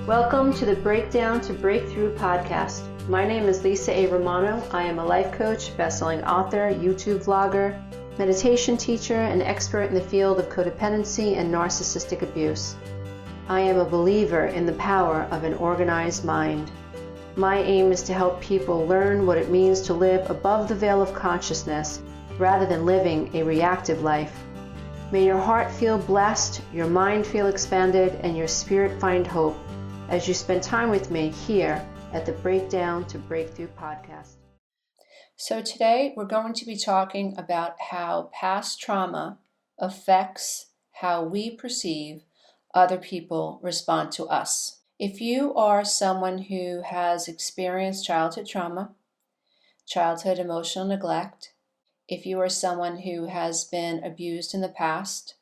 Welcome to the Breakdown to Breakthrough podcast. My name is Lisa A. Romano. I am a life coach, best-selling author, YouTube vlogger, meditation teacher, and expert in the field of codependency and narcissistic abuse. I am a believer in the power of an organized mind. My aim is to help people learn what it means to live above the veil of consciousness rather than living a reactive life. May your heart feel blessed, your mind feel expanded, and your spirit find hope as you spend time with me here at the Breakdown to Breakthrough podcast. So today we're going to be talking about how past trauma affects how we perceive other people respond to us. If you are someone who has experienced childhood trauma, childhood emotional neglect, if you are someone who has been abused in the past,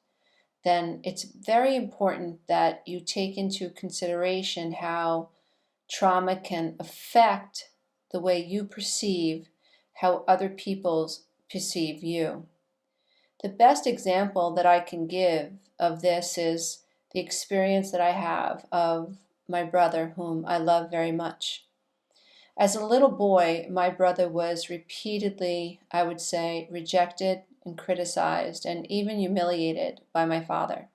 then it's very important that you take into consideration how trauma can affect the way you perceive how other people perceive you. The best example that I can give of this is the experience that I have of my brother, whom I love very much. As a little boy, my brother was repeatedly, I would say, rejected and criticized and even humiliated by my father.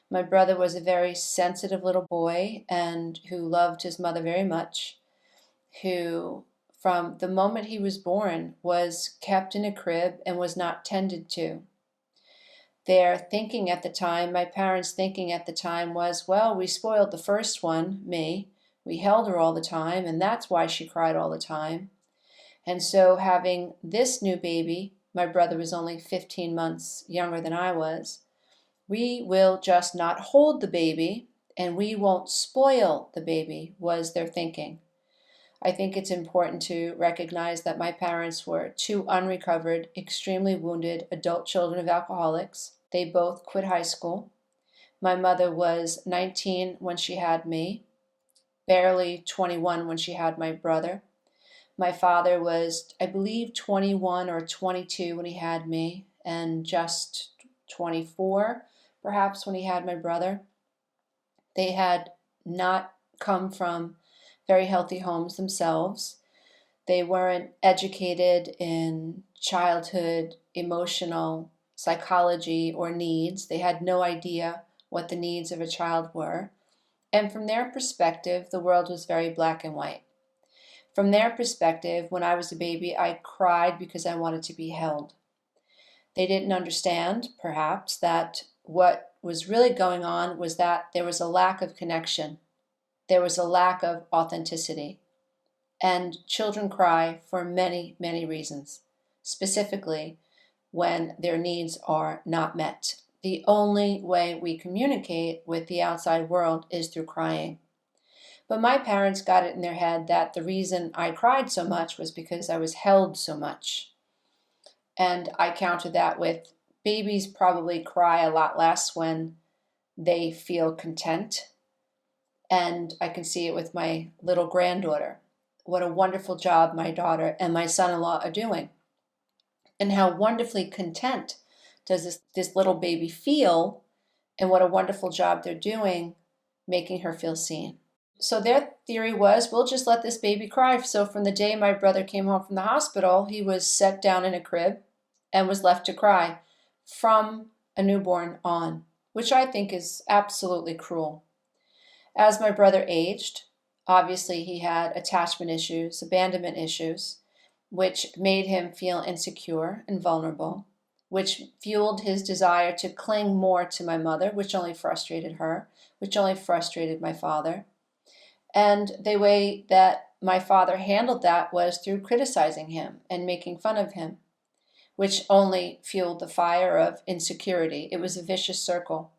My brother was a very sensitive little boy and who loved his mother very much, who from the moment he was born was kept in a crib and was not tended to. Their thinking at the time, my parents' thinking at the time was, well, we spoiled the first one, me. We held her all the time, and that's why she cried all the time. And so having this new baby, my brother was only 15 months younger than I was, we will just not hold the baby and we won't spoil the baby, was their thinking. I think it's important to recognize that my parents were two unrecovered, extremely wounded adult children of alcoholics. They both quit high school. My mother was 19 when she had me, barely 21 when she had my brother. My father was, I believe, 21 or 22 when he had me, and just 24, perhaps, when he had my brother. They had not come from very healthy homes themselves. They weren't educated in childhood emotional psychology or needs. They had no idea what the needs of a child were. And from their perspective, the world was very black and white. From their perspective, when I was a baby, I cried because I wanted to be held. They didn't understand, perhaps, that what was really going on was that there was a lack of connection. There was a lack of authenticity. And children cry for many, many reasons, specifically when their needs are not met. The only way we communicate with the outside world is through crying. But my parents got it in their head that the reason I cried so much was because I was held so much. And I countered that with babies probably cry a lot less when they feel content. And I can see it with my little granddaughter. What a wonderful job my daughter and my son-in-law are doing. And how wonderfully content does this little baby feel, and what a wonderful job they're doing making her feel seen. So their theory was, we'll just let this baby cry. So from the day my brother came home from the hospital, he was set down in a crib and was left to cry from a newborn on, which I think is absolutely cruel. As my brother aged, obviously he had attachment issues, abandonment issues, which made him feel insecure and vulnerable, which fueled his desire to cling more to my mother, which only frustrated her, which only frustrated my father. And the way that my father handled that was through criticizing him and making fun of him, which only fueled the fire of insecurity. It was a vicious circle.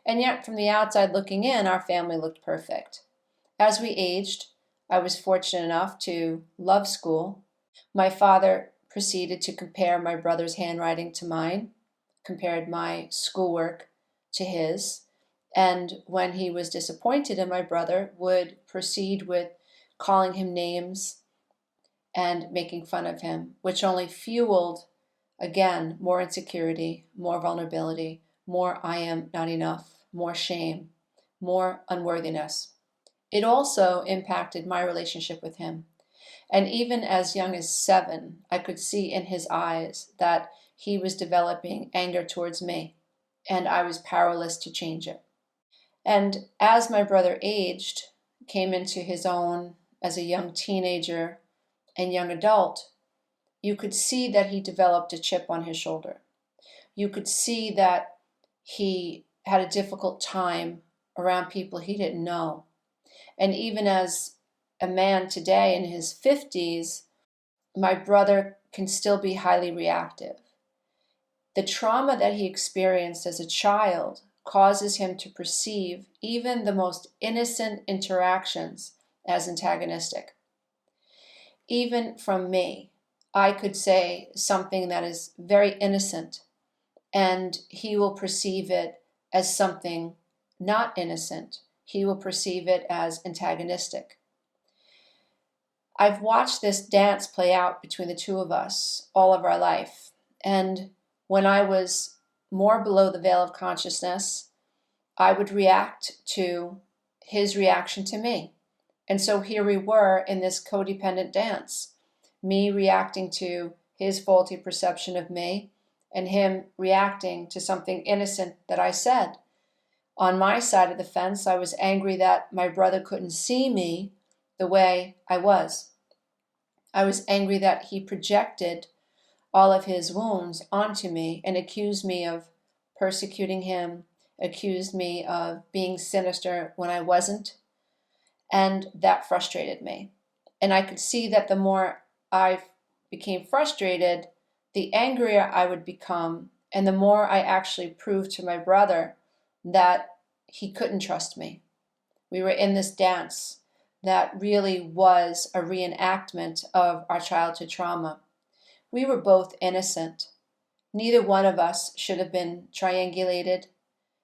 And yet, from the outside looking in, our family looked perfect. As we aged, I was fortunate enough to love school. My father proceeded to compare my brother's handwriting to mine, compared my schoolwork to his. And when he was disappointed in my brother, would proceed with calling him names and making fun of him, which only fueled, again, more insecurity, more vulnerability, more I am not enough, more shame, more unworthiness. it also impacted my relationship with him. And even as young as 7, I could see in his eyes that he was developing anger towards me, and I was powerless to change it. And as my brother aged, came into his own as a young teenager and young adult, you could see that he developed a chip on his shoulder. You could see that he had a difficult time around people he didn't know. And even as a man today in his 50s, my brother can still be highly reactive. The trauma that he experienced as a child causes him to perceive even the most innocent interactions as antagonistic. Even from me, I could say something that is very innocent, and he will perceive it as something not innocent. He will perceive it as antagonistic. I've watched this dance play out between the two of us all of our life. And when I was more below the veil of consciousness, I would react to his reaction to me. And so here we were in this codependent dance, me reacting to his faulty perception of me and him reacting to something innocent that I said. On my side of the fence, I was angry that my brother couldn't see me the way I was. I was angry that he projected all of his wounds onto me and accused me of persecuting him, accused me of being sinister when I wasn't, and that frustrated me. And I could see that the more I became frustrated, the angrier I would become, and the more I actually proved to my brother that he couldn't trust me. We were in this dance that really was a reenactment of our childhood trauma. We were both innocent. Neither one of us should have been triangulated.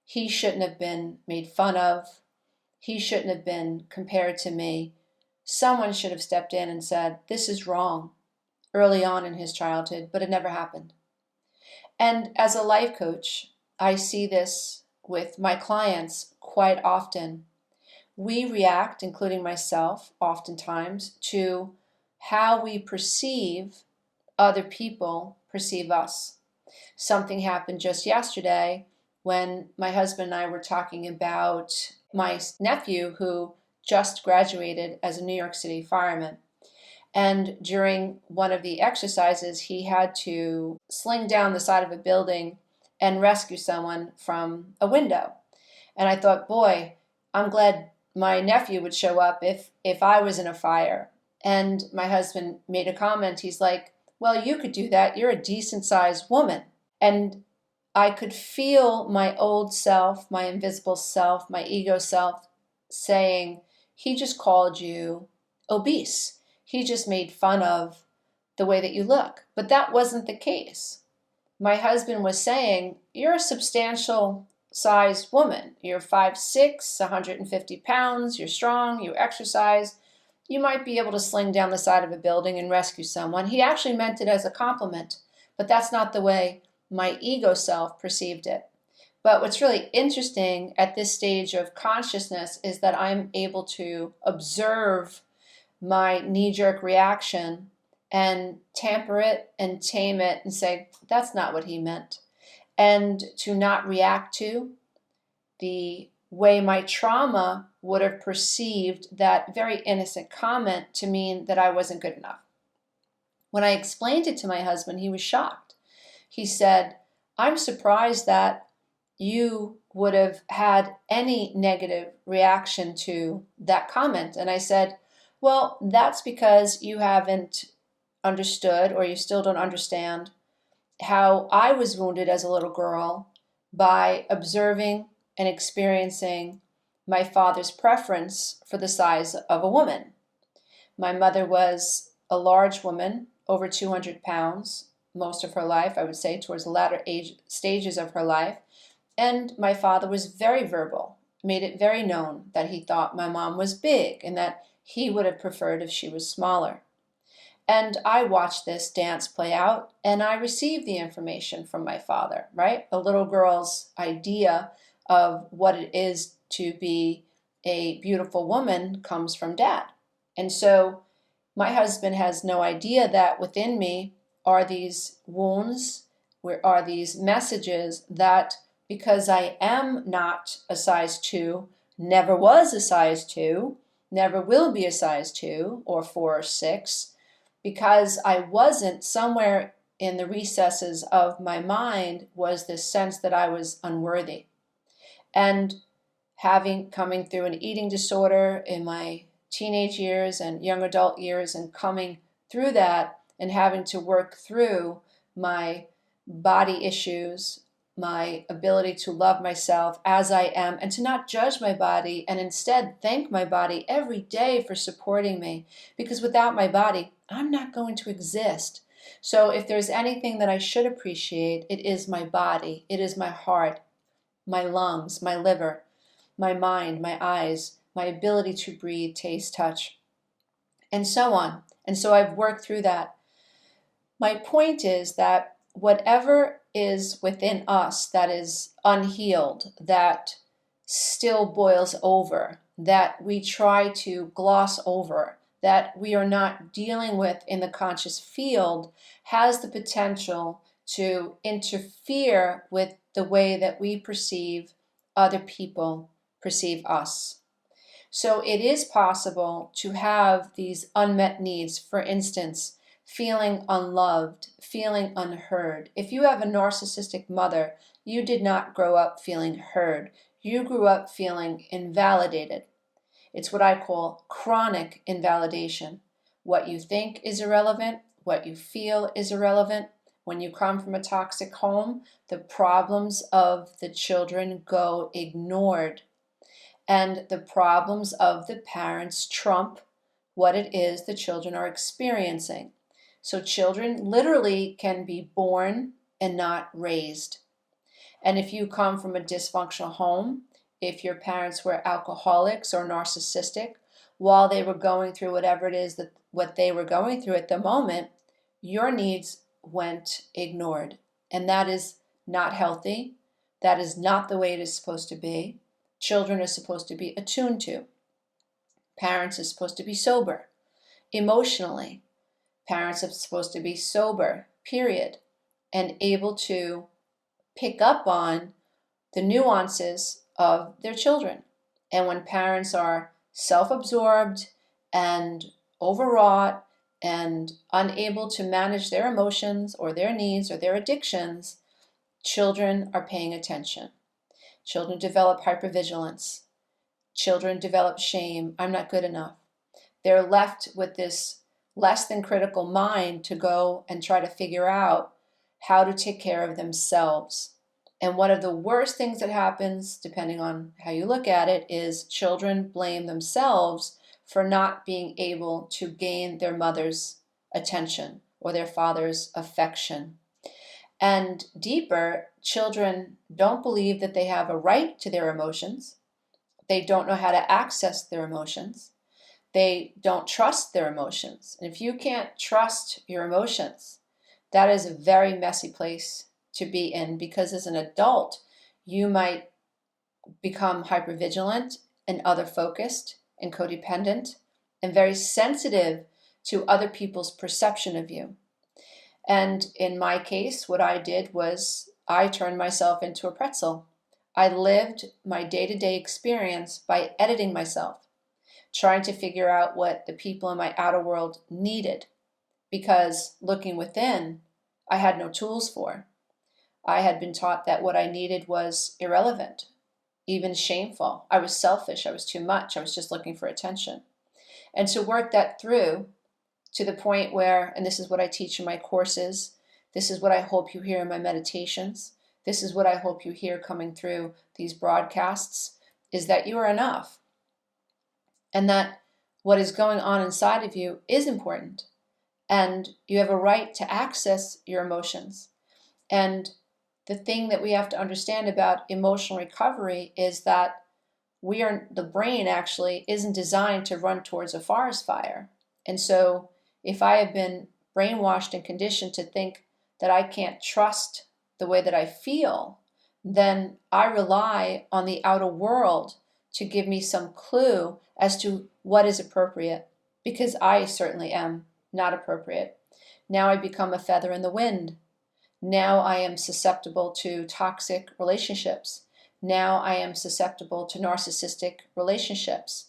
He shouldn't have been made fun of. He shouldn't have been compared to me. Someone should have stepped in and said, "This is wrong," early on in his childhood, but it never happened. And as a life coach, I see this with my clients quite often. We react, including myself, oftentimes, to how we perceive other people perceive us. Something happened just yesterday when my husband and I were talking about my nephew who just graduated as a New York City fireman. And during one of the exercises, he had to sling down the side of a building and rescue someone from a window. And I thought, boy, I'm glad my nephew would show up if I was in a fire. And my husband made a comment. He's like, "Well, you could do that. You're a decent-sized woman." And I could feel my old self, my invisible self, my ego self saying, "He just called you obese. He just made fun of the way that you look." But that wasn't the case. My husband was saying, "You're a substantial sized woman. You're 5'6", 150 pounds. You're strong. You exercise. You might be able to sling down the side of a building and rescue someone." He actually meant it as a compliment, but that's not the way my ego self perceived it. But what's really interesting at this stage of consciousness is that I'm able to observe my knee-jerk reaction and tamper it and tame it and say, that's not what he meant. And to not react to the way my trauma would have perceived that very innocent comment to mean that I wasn't good enough. When I explained it to my husband, he was shocked. He said, "I'm surprised that you would have had any negative reaction to that comment." And I said, "Well, that's because you haven't understood, or you still don't understand, how I was wounded as a little girl by observing and experiencing my father's preference for the size of a woman. My mother was a large woman, over 200 pounds, most of her life, I would say, towards the latter stages of her life. And my father was very verbal, made it very known that he thought my mom was big and that he would have preferred if she was smaller. And I watched this dance play out, and I received the information from my father, right? A little girl's idea of what it is to be a beautiful woman comes from dad. And so my husband has no idea that within me are these wounds, are these messages that because I am not a size 2, never was a size 2, never will be a size 2 or 4 or 6, because I wasn't, somewhere in the recesses of my mind was this sense that I was unworthy. And coming through an eating disorder in my teenage years and young adult years, and coming through that and having to work through my body issues, my ability to love myself as I am and to not judge my body, and instead thank my body every day for supporting me, because without my body, I'm not going to exist. So if there's anything that I should appreciate, it is my body, it is my heart, my lungs, my liver, my mind, my eyes, my ability to breathe, taste, touch, and so on. And so I've worked through that. My point is that whatever is within us that is unhealed, that still boils over, that we try to gloss over, that we are not dealing with in the conscious field, has the potential to interfere with the way that we perceive other people perceive us. So it is possible to have these unmet needs, for instance, feeling unloved, feeling unheard. If you have a narcissistic mother, you did not grow up feeling heard. You grew up feeling invalidated. It's what I call chronic invalidation. What you think is irrelevant, what you feel is irrelevant. When you come from a toxic home, the problems of the children go ignored. And the problems of the parents trump what it is the children are experiencing. So children literally can be born and not raised. And if you come from a dysfunctional home, if your parents were alcoholics or narcissistic, while they were going through whatever it is that what they were going through at the moment, your needs went ignored. And that is not healthy. That is not the way it is supposed to be. Children are supposed to be attuned to. Parents are supposed to be sober. Emotionally, parents are supposed to be sober, period, and able to pick up on the nuances of their children. And when parents are self-absorbed and overwrought and unable to manage their emotions or their needs or their addictions, children are paying attention. Children develop hypervigilance. Children develop shame. I'm not good enough. They're left with this less than critical mind to go and try to figure out how to take care of themselves. And one of the worst things that happens, depending on how you look at it, is children blame themselves for not being able to gain their mother's attention or their father's affection. And deeper, children don't believe that they have a right to their emotions. They don't know how to access their emotions. They don't trust their emotions. And if you can't trust your emotions, that is a very messy place to be in, because as an adult, you might become hypervigilant and other focused and codependent and very sensitive to other people's perception of you. And in my case, what I did was I turned myself into a pretzel. I lived my day-to-day experience by editing myself, trying to figure out what the people in my outer world needed, because looking within, I had no tools for. I had been taught that what I needed was irrelevant, even shameful. I was selfish. I was too much. I was just looking for attention. And to work that through to the point where, and this is what I teach in my courses, this is what I hope you hear in my meditations, this is what I hope you hear coming through these broadcasts, is that you are enough. And that what is going on inside of you is important. And you have a right to access your emotions. And the thing that we have to understand about emotional recovery is that the brain actually isn't designed to run towards a forest fire. And so if I have been brainwashed and conditioned to think that I can't trust the way that I feel, then I rely on the outer world to give me some clue as to what is appropriate, because I certainly am not appropriate. Now I become a feather in the wind. Now I am susceptible to toxic relationships. Now I am susceptible to narcissistic relationships.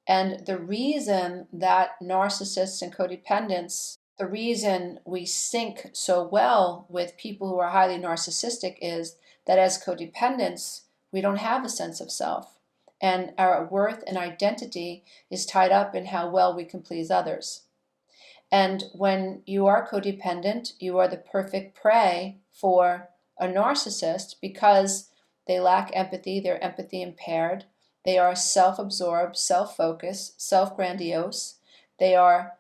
And the reason that narcissists and codependents, the reason we sync so well with people who are highly narcissistic is that as codependents, we don't have a sense of self. And our worth and identity is tied up in how well we can please others. And when you are codependent, you are the perfect prey for a narcissist because they lack empathy, they're empathy impaired, they are self-absorbed, self-focused, self-grandiose, they are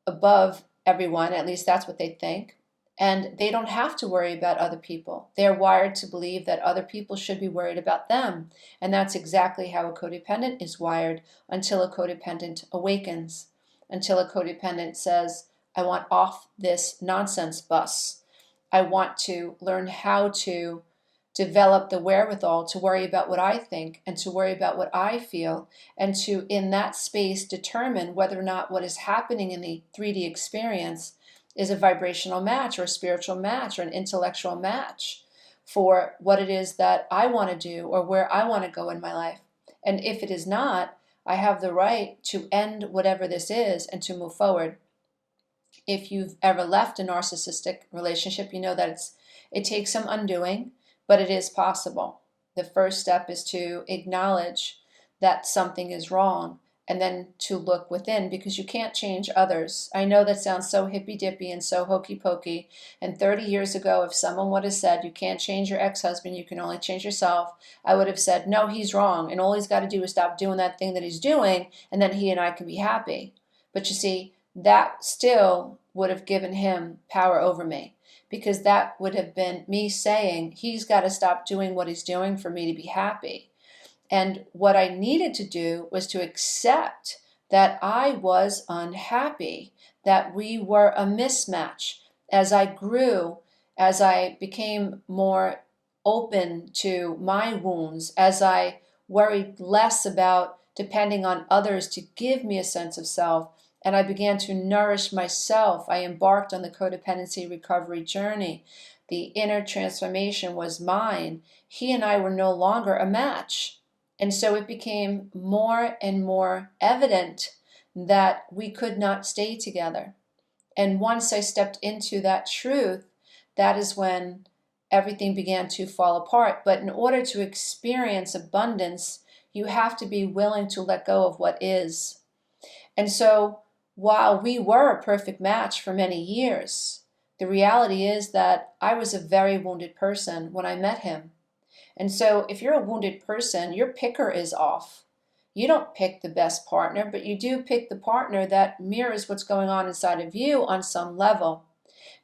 above everyone, at least that's what they think, and they don't have to worry about other people. They're wired to believe that other people should be worried about them, and that's exactly how a codependent is wired until a codependent awakens. Until a codependent says, I want off this nonsense bus. I want to learn how to develop the wherewithal to worry about what I think and to worry about what I feel, and to, in that space, determine whether or not what is happening in the 3D experience is a vibrational match or a spiritual match or an intellectual match for what it is that I want to do or where I want to go in my life. And if it is not, I have the right to end whatever this is and to move forward. If you've ever left a narcissistic relationship, you know that it takes some undoing, but it is possible. The first step is to acknowledge that something is wrong and then to look within, because you can't change others. I know that sounds so hippy-dippy and so hokey-pokey, and 30 years ago, if someone would have said, you can't change your ex-husband, you can only change yourself, I would have said, no, he's wrong, and all he's got to do is stop doing that thing that he's doing, and then he and I can be happy. But you see, that still would have given him power over me, because that would have been me saying, he's got to stop doing what he's doing for me to be happy. And what I needed to do was to accept that I was unhappy, that we were a mismatch. As I grew, as I became more open to my wounds, as I worried less about depending on others to give me a sense of self, and I began to nourish myself, I embarked on the codependency recovery journey. The inner transformation was mine. He and I were no longer a match. And so it became more and more evident that we could not stay together. And once I stepped into that truth, that is when everything began to fall apart. But in order to experience abundance, you have to be willing to let go of what is. And so while we were a perfect match for many years, the reality is that I was a very wounded person when I met him. And so if you're a wounded person, your picker is off. You don't pick the best partner, but you do pick the partner that mirrors what's going on inside of you on some level.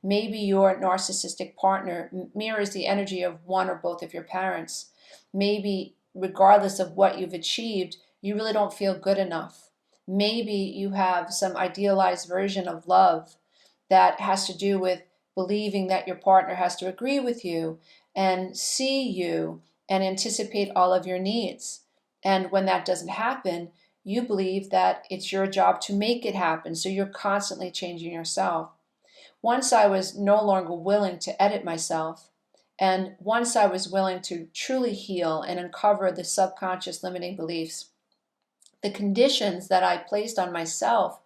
Maybe your narcissistic partner mirrors the energy of one or both of your parents. Maybe regardless of what you've achieved, you really don't feel good enough. Maybe you have some idealized version of love that has to do with believing that your partner has to agree with you and see you and anticipate all of your needs. And when that doesn't happen, you believe that it's your job to make it happen, so you're constantly changing yourself. Once I was no longer willing to edit myself, and once I was willing to truly heal and uncover the subconscious limiting beliefs, the conditions that I placed on myself,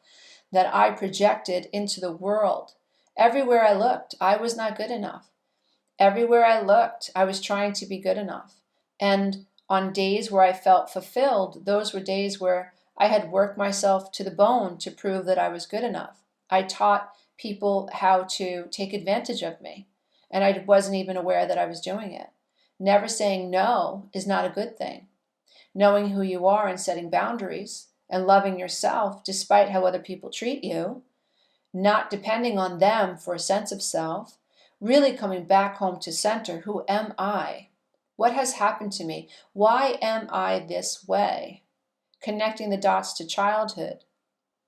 that I projected into the world, everywhere I looked, I was not good enough. Everywhere I looked, I was trying to be good enough. And on days where I felt fulfilled, those were days where I had worked myself to the bone to prove that I was good enough. I taught people how to take advantage of me, and I wasn't even aware that I was doing it. Never saying no is not a good thing. Knowing who you are and setting boundaries and loving yourself despite how other people treat you, not depending on them for a sense of self, really coming back home to center. Who am I? What has happened to me? Why am I this way? Connecting the dots to childhood,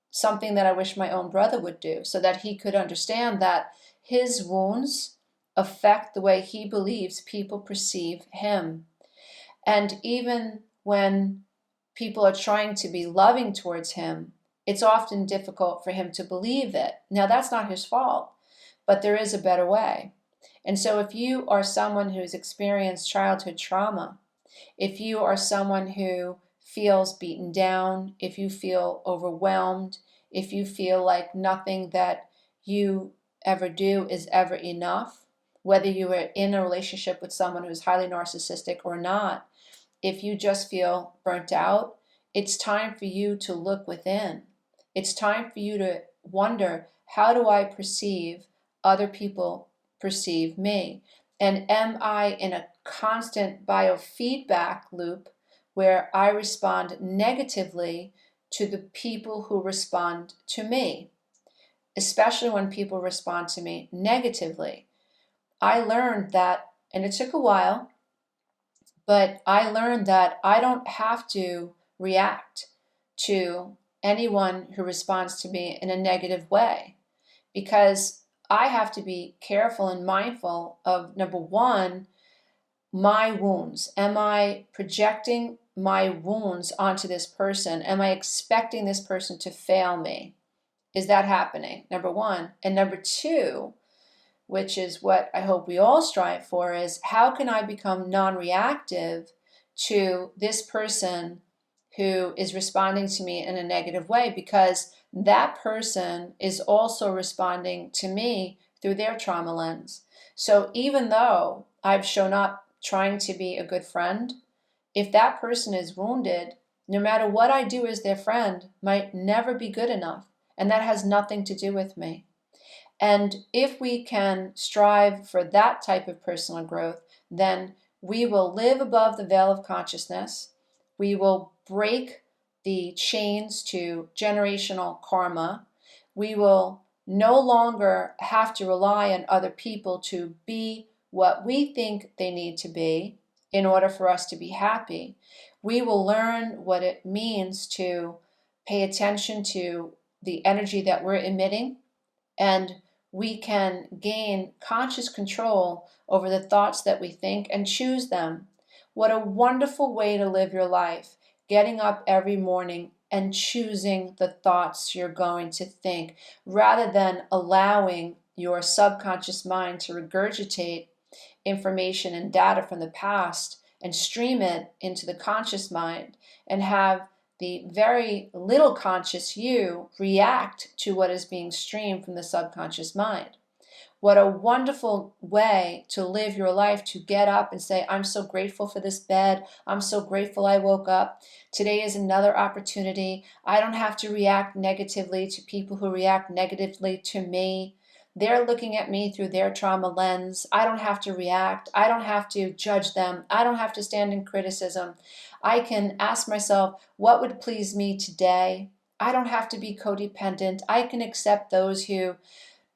something that I wish my own brother would do so that he could understand that his wounds affect the way he believes people perceive him. And even when people are trying to be loving towards him, it's often difficult for him to believe it. Now, that's not his fault, but there is a better way. And so if you are someone who's experienced childhood trauma, if you are someone who feels beaten down, if you feel overwhelmed, if you feel like nothing that you ever do is ever enough, whether you are in a relationship with someone who's highly narcissistic or not, if you just feel burnt out, it's time for you to look within. It's time for you to wonder, how do I perceive other people perceive me? And am I in a constant biofeedback loop where I respond negatively to the people who respond to me, especially when people respond to me negatively? I learned that, and it took a while, but I learned that I don't have to react to anyone who responds to me in a negative way, because I have to be careful and mindful of, number one, my wounds. Am I projecting my wounds onto this person? Am I expecting this person to fail me? Is that happening? Number one. And number two, which is what I hope we all strive for, is how can I become non-reactive to this person who is responding to me in a negative way, because that person is also responding to me through their trauma lens. So even though I've shown up trying to be a good friend, if that person is wounded, no matter what I do as their friend might never be good enough. And that has nothing to do with me. And if we can strive for that type of personal growth, then we will live above the veil of consciousness. We will break the chains to generational karma. We will no longer have to rely on other people to be what we think they need to be in order for us to be happy. We will learn what it means to pay attention to the energy that we're emitting, and we can gain conscious control over the thoughts that we think and choose them. What a wonderful way to live your life, getting up every morning and choosing the thoughts you're going to think, rather than allowing your subconscious mind to regurgitate information and data from the past and stream it into the conscious mind and have the very little conscious you react to what is being streamed from the subconscious mind. What a wonderful way to live your life, to get up and say, I'm so grateful for this bed. I'm so grateful I woke up. Today is another opportunity. I don't have to react negatively to people who react negatively to me. They're looking at me through their trauma lens. I don't have to react. I don't have to judge them. I don't have to stand in criticism. I can ask myself, what would please me today? I don't have to be codependent. I can accept those who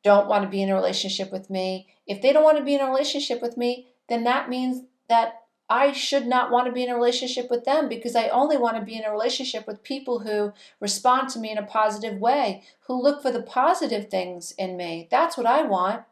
don't want to be in a relationship with me. If they don't want to be in a relationship with me, then that means that I should not want to be in a relationship with them, because I only want to be in a relationship with people who respond to me in a positive way, who look for the positive things in me. That's what I want.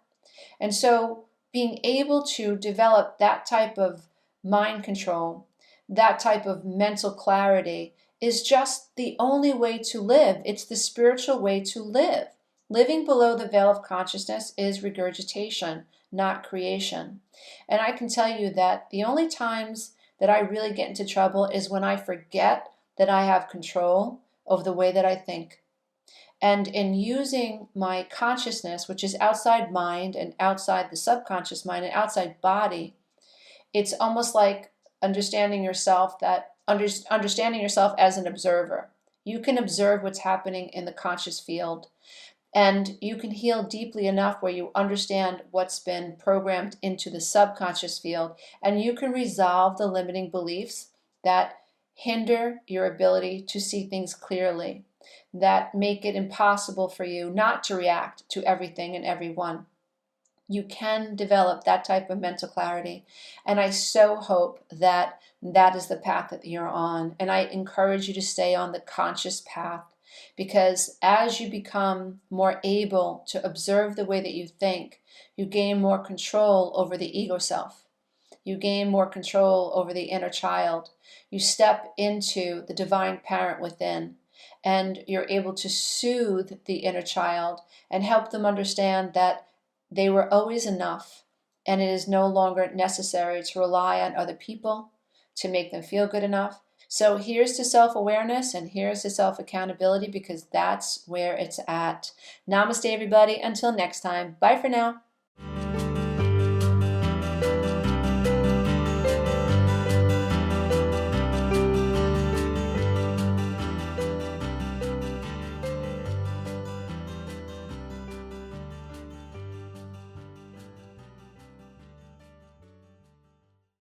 And so being able to develop that type of mind control, that type of mental clarity, is just the only way to live. It's the spiritual way to live. Living below the veil of consciousness is regurgitation, not creation. And I can tell you that the only times that I really get into trouble is when I forget that I have control over the way that I think. And in using my consciousness, which is outside mind and outside the subconscious mind and outside body, it's almost like understanding yourself as an observer. You can observe what's happening in the conscious field. And you can heal deeply enough where you understand what's been programmed into the subconscious field, and you can resolve the limiting beliefs that hinder your ability to see things clearly, that make it impossible for you not to react to everything and everyone. You can develop that type of mental clarity, and I so hope that that is the path that you're on. And I encourage you to stay on the conscious path, because as you become more able to observe the way that you think, you gain more control over the ego self. You gain more control over the inner child. You step into the divine parent within, and you're able to soothe the inner child and help them understand that they were always enough, and it is no longer necessary to rely on other people to make them feel good enough. So here's to self-awareness and here's to self-accountability, because that's where it's at. Namaste, everybody. Until next time. Bye for now.